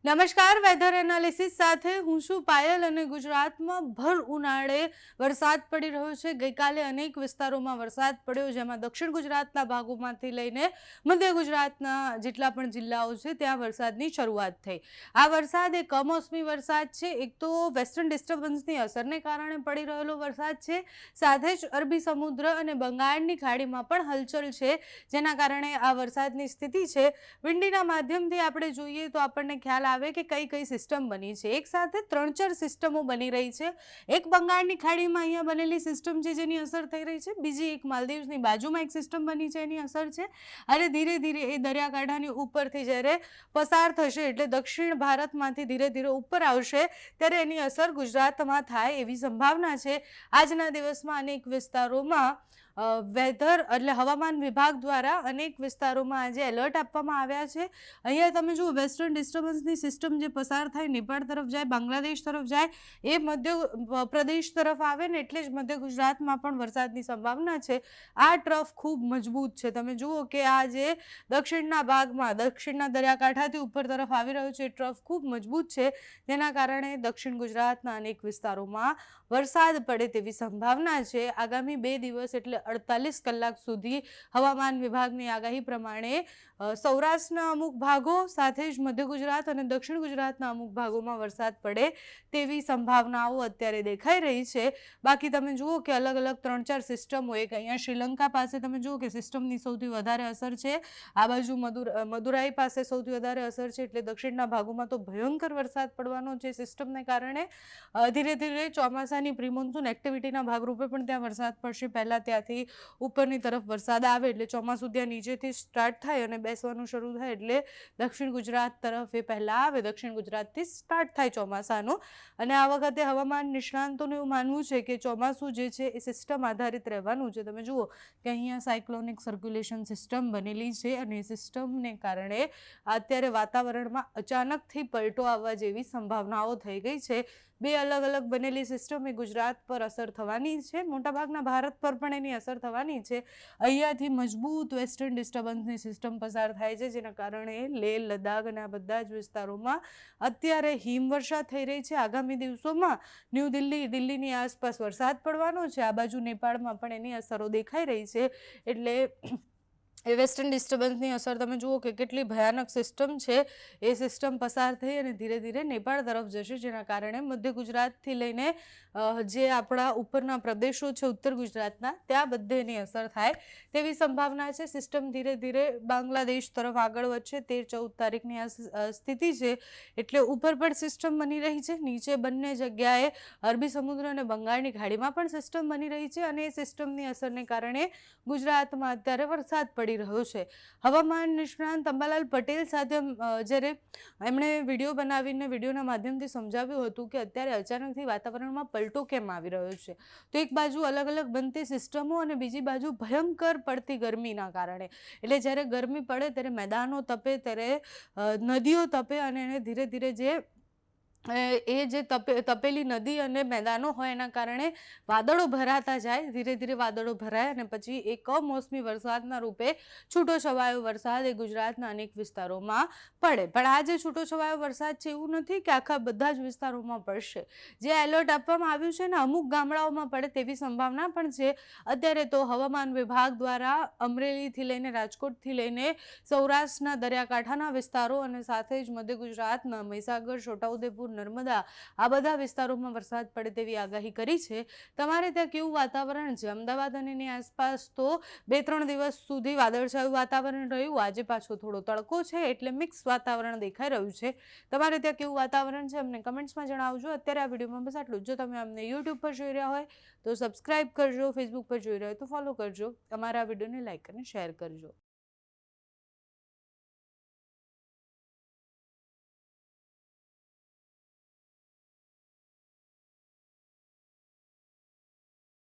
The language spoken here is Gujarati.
નમસ્કાર, વેધર એનાલિસિસ સાથે હું છું પાયલ અને ગુજરાતમાં ભર ઉનાળે વરસાદ પડી રહ્યો છે। ગઈકાલે અનેક વિસ્તારોમાં વરસાદ પડ્યો, જેમાં દક્ષિણ ગુજરાતના ભાગોમાંથી લઈને મધ્ય ગુજરાતના જેટલા પણ જિલ્લાઓ છે ત્યાં વરસાદની શરૂઆત થઈ। આ વરસાદ એ કમોસમી વરસાદ છે। એક તો વેસ્ટર્ન ડિસ્ટર્બન્સની અસરને કારણે પડી રહેલો વરસાદ છે, સાથે જ અરબી સમુદ્ર અને બંગાળની ખાડીમાં પણ હલચલ છે, જેના કારણે આ વરસાદની સ્થિતિ છે। વિંડીના માધ્યમથી આપણે જોઈએ તો આપણને ખ્યાલ આવે કે કઈ કઈ સિસ્ટમ બની છે। એક સાથે 3-4 સિસ્ટમો બની રહી છે। એક બંગાળની ખાડીમાં અહીંયા બનેલી સિસ્ટમ છે જેની અસર થઈ રહી છે, બીજી એક માલદીવ્સની બાજુમાં એક સિસ્ટમ બની છે એની અસર છે, અને ધીરે ધીરે એ દરિયાકાંઠાની ઉપરથી જ્યારે પસાર થશે એટલે દક્ષિણ ભારતમાંથી ધીરે ધીરે ઉપર આવશે ત્યારે એની અસર ગુજરાતમાં થાય એવી સંભાવના છે। આજના દિવસમાં અનેક વિસ્તારોમાં વેધર એટલે હવામાન વિભાગ દ્વારા અનેક વિસ્તારોમાં આજે એલર્ટ આપવામાં આવ્યા છે। અહીંયા તમે જુઓ, વેસ્ટર્ન ડિસ્ટર્બન્સની સિસ્ટમ જે પસાર થાય, નેપાળ તરફ જાય, બાંગ્લાદેશ તરફ જાય, એ મધ્ય પ્રદેશ તરફ આવે ને એટલે જ મધ્ય ગુજરાતમાં પણ વરસાદની સંભાવના છે। આ ટ્રફ ખૂબ મજબૂત છે। તમે જુઓ કે આ જે દક્ષિણના ભાગમાં દક્ષિણના દરિયાકાંઠાથી ઉપર તરફ આવી રહ્યો છે, ટ્રફ ખૂબ મજબૂત છે, જેના કારણે દક્ષિણ ગુજરાતના અનેક વિસ્તારોમાં વરસાદ પડે તેવી સંભાવના છે। આગામી 2 દિવસ એટલે 48 કલાક સુધી હવામાન વિભાગની આગાહી પ્રમાણે સૌરાષ્ટ્રના અમુક ભાગો સાથે જ મધ્ય ગુજરાત અને દક્ષિણ ગુજરાતના અમુક ભાગોમાં વરસાદ પડે તેવી સંભાવનાઓ અત્યારે દેખાઈ રહી છે। બાકી તમે જુઓ કે અલગ અલગ 3-4 સિસ્ટમો, એક અહીંયા શ્રીલંકા પાસે તમે જુઓ કે સિસ્ટમની સૌથી વધારે અસર છે, આ બાજુ મદુરાઈ પાસે સૌથી વધારે અસર છે, એટલે દક્ષિણના ભાગોમાં તો ભયંકર વરસાદ પડવાનો છે સિસ્ટમને કારણે। ધીરે ધીરે ચોમાસાની પ્રી-મોન્સૂન એક્ટિવિટીના ભાગરૂપે પણ ત્યાં વરસાદ પડશે। પહેલાં ત્યાંથી ઉપરની તરફ વરસાદ આવે એટલે ચોમાસું ત્યાં નીચેથી સ્ટાર્ટ થાય અને બેસવાનું શરૂ થાય એટલે દક્ષિણ ગુજરાત તરફ એ પહેલાં આવે, દક્ષિણ ગુજરાતથી સ્ટાર્ટ થાય ચોમાસાનું। અને આ વખતે હવામાન નિષ્ણાંતોનું એવું માનવું છે કે ચોમાસું જે છે એ સિસ્ટમ આધારિત રહેવાનું છે। તમે જુઓ કે અહીંયા સાયક્લોનિક સર્ક્યુલેશન સિસ્ટમ બનેલી છે અને એ સિસ્ટમને કારણે અત્યારે વાતાવરણમાં અચાનકથી પલટો આવવા જેવી સંભાવનાઓ થઈ ગઈ છે। 2 અલગ અલગ બનેલી સિસ્ટમ એ ગુજરાત પર અસર થવાની છે, મોટાભાગના ભારત પર પણ એની અસર થવાની છે। અહીંયાથી મજબૂત વેસ્ટર્ન ડિસ્ટર્બન્સની સિસ્ટમ પસાર થાય છે, જેના કારણે લેહ, લદ્દાખ અને આ બધા જ વિસ્તારોમાં અત્યારે હિમવર્ષા થઈ રહી છે। આગામી દિવસોમાં ન્યૂ દિલ્હી, દિલ્હીની આસપાસ વરસાદ પડવાનો છે, આ બાજુ નેપાળમાં પણ એની અસરો દેખાઈ રહી છે। એટલે એ વેસ્ટર્ન ડિસ્ટર્બન્સની અસર તમે જુઓ કે કેટલી ભયાનક સિસ્ટમ છે, એ સિસ્ટમ પસાર થઈ અને ધીરે ધીરે નેપાળ તરફ જશે, જેના કારણે મધ્ય ગુજરાતથી લઈને જે આપણા ઉપરના પ્રદેશો છે ઉત્તર ગુજરાતના, ત્યાં બધે એની અસર થાય તેવી સંભાવના છે। સિસ્ટમ ધીરે ધીરે બાંગ્લાદેશ તરફ આગળ વધશે, 13-14 તારીખની આ સ્થિતિ છે, એટલે ઉપર પણ સિસ્ટમ બની રહી છે, નીચે બંને જગ્યાએ અરબી સમુદ્ર અને બંગાળની ખાડીમાં પણ સિસ્ટમ બની રહી છે, અને એ સિસ્ટમની અસરને કારણે ગુજરાતમાં અત્યારે વરસાદ પડી રહ્યો છે। હવામાન નિષ્ણાંત અંબાલાલ પટેલ સાથે જ્યારે એમણે વિડીયો બનાવીને વિડીયોના માધ્યમથી સમજાવ્યું હતું કે અત્યારે અચાનકથી વાતાવરણમાં પલટો કેમ આવી રહ્યો છે, તો એક બાજુ અલગ અલગ બનતી સિસ્ટમો અને બીજી બાજુ ભયંકર પડતી ગરમીના કારણે, એટલે જ્યારે ગરમી પડે ત્યારે મેદાનો તપે, ત્યારે નદીઓ તપે, અને એને ધીરે ધીરે જે તપેલી નદી અને મેદાનો હોય એના કારણે વાદળો ભરાતા જાય, ધીરે ધીરે વાદળો ભરાય અને પછી એ કમોસમી વરસાદના રૂપે છૂટો છવાયો વરસાદ એ ગુજરાતના અનેક વિસ્તારોમાં પડે। પણ આ જે છૂટો છવાયો વરસાદ છે એવું નથી કે આખા બધા જ વિસ્તારોમાં પડશે। જે એલર્ટ આપવામાં આવ્યું છે ને અમુક ગામડાઓમાં પડે તેવી સંભાવના પણ છે। અત્યારે તો હવામાન વિભાગ દ્વારા અમરેલીથી લઈને રાજકોટથી લઈને સૌરાષ્ટ્રના દરિયાકાંઠાના વિસ્તારો અને સાથે જ મધ્ય ગુજરાતના મહીસાગર, છોટાઉદેપુર, નર્મદા આ બધા વિસ્તારોમાં વરસાદ પડે તેવી આગાહી કરી છે। તમારે ત્યાં કેવું વાતાવરણ છે? અમદાવાદ અને એની આસપાસ તો 2-3 દિવસ સુધી વાદળછાયું વાતાવરણ રહ્યું, આજે પાછો થોડો તડકો છે, એટલે મિક્સ વાતાવરણ દેખાઈ રહ્યું છે। તમારે ત્યાં કેવું વાતાવરણ છે અમને કમેન્ટ્સમાં જણાવજો। અત્યારે આ વિડીયોમાં બસ આટલું જ। જો તમે અમને યુટ્યુબ પર જોઈ રહ્યા હોય તો સબસ્ક્રાઈબ કરજો, ફેસબુક પર જોઈ રહ્યા હોય તો ફોલો કરજો, અમારા વિડીયોને લાઈક અને શેર કરજો।